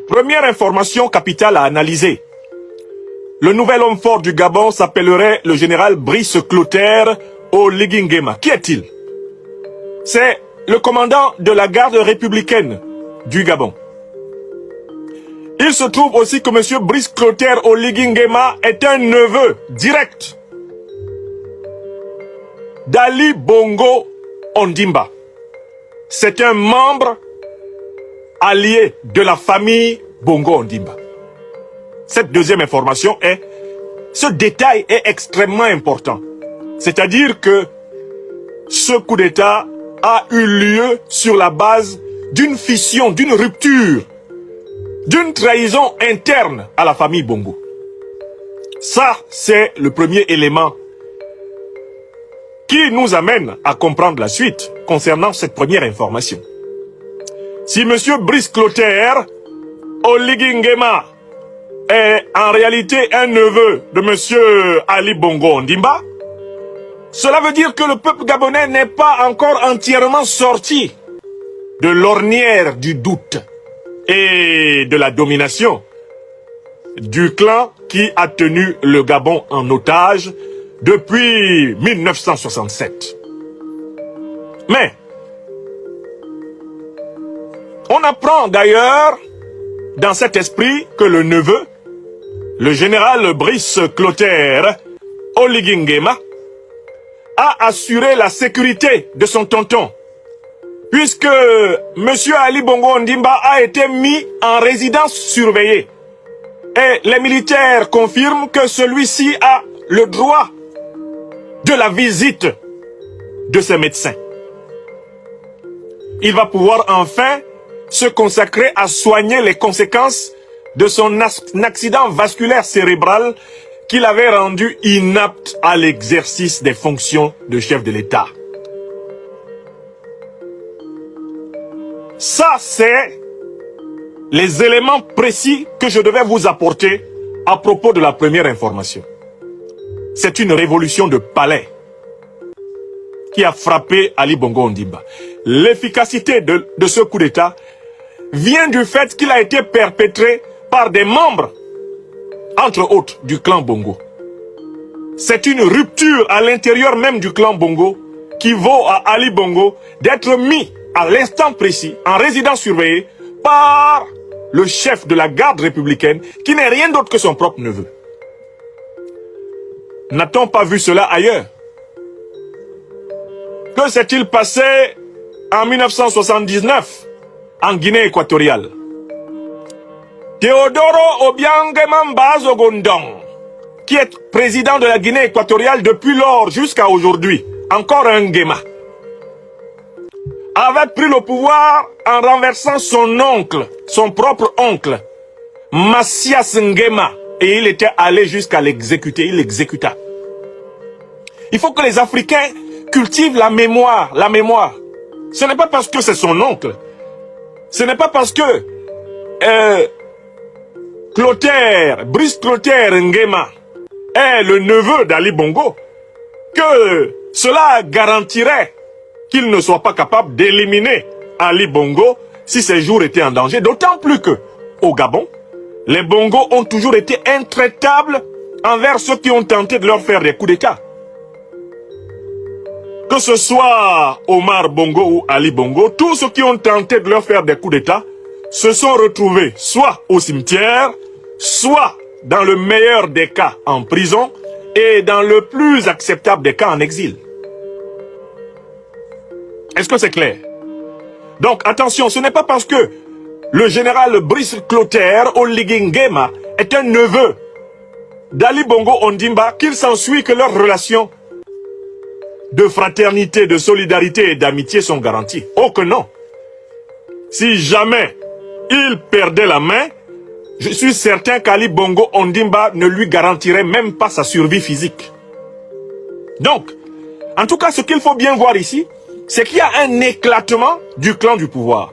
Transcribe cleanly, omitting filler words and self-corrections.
Première information capitale à analyser. Le nouvel homme fort du Gabon s'appellerait le général Brice Clotaire Oligui Nguema. Qui est-il? C'est le commandant de la garde républicaine du Gabon. Il se trouve aussi que M. Brice Clotaire Oligui Nguema est un neveu direct d'Ali Bongo Ondimba. C'est un membre allié de la famille Bongo Ondimba. Cette deuxième information est, ce détail est extrêmement important. C'est-à-dire que ce coup d'État a eu lieu sur la base d'une fission, d'une rupture, d'une trahison interne à la famille Bongo. Ça, c'est le premier élément qui nous amène à comprendre la suite concernant cette première information. Si M. Brice Clotaire Oligui Nguema est en réalité un neveu de M. Ali Bongo Ondimba, cela veut dire que le peuple gabonais n'est pas encore entièrement sorti de l'ornière du doute et de la domination du clan qui a tenu le Gabon en otage depuis 1967. Mais on apprend d'ailleurs dans cet esprit que le neveu, le général Brice Clotaire Oligui Nguema, a assuré la sécurité de son tonton, puisque M. Ali Bongo Ondimba a été mis en résidence surveillée. Et les militaires confirment que celui-ci a le droit de la visite de ses médecins. Il va pouvoir enfin se consacrer à soigner les conséquences de son accident vasculaire cérébral qui l'avait rendu inapte à l'exercice des fonctions de chef de l'État. Ça, c'est les éléments précis que je devais vous apporter à propos de la première information. C'est une révolution de palais qui a frappé Ali Bongo Ondimba. L'efficacité de ce coup d'État vient du fait qu'il a été perpétré par des membres, entre autres, du clan Bongo. C'est une rupture à l'intérieur même du clan Bongo qui vaut à Ali Bongo d'être mis à l'instant précis en résidence surveillée par le chef de la garde républicaine qui n'est rien d'autre que son propre neveu. N'a-t-on pas vu cela ailleurs? Que s'est-il passé en 1979 en Guinée équatoriale? Teodoro Obiang Mbazo Gondong, qui est président de la Guinée équatoriale depuis lors jusqu'à aujourd'hui, encore un Nguema, avait pris le pouvoir en renversant son oncle, son propre oncle, Massias Nguema, et il était allé jusqu'à l'exécuter, il l'exécuta. Il faut que les Africains cultivent la mémoire, la mémoire. Ce n'est pas parce que c'est son oncle, ce n'est pas parce que Clotaire, Brice Clotaire Nguema est le neveu d'Ali Bongo que cela garantirait qu'il ne soit pas capable d'éliminer Ali Bongo si ses jours étaient en danger. D'autant plus que, au Gabon, les Bongo ont toujours été intraitables envers ceux qui ont tenté de leur faire des coups d'État. Que ce soit Omar Bongo ou Ali Bongo, tous ceux qui ont tenté de leur faire des coups d'État se sont retrouvés soit au cimetière, soit dans le meilleur des cas en prison et dans le plus acceptable des cas en exil. Est-ce que c'est clair? Donc attention, ce n'est pas parce que le général Brice Clotaire Oligui Nguema est un neveu d'Ali Bongo Ondimba qu'il s'ensuit que leurs relations de fraternité, de solidarité et d'amitié sont garanties. Oh que non! Si jamais il perdait la main, je suis certain qu'Ali Bongo Ondimba ne lui garantirait même pas sa survie physique. Donc, en tout cas, ce qu'il faut bien voir ici, c'est qu'il y a un éclatement du clan du pouvoir.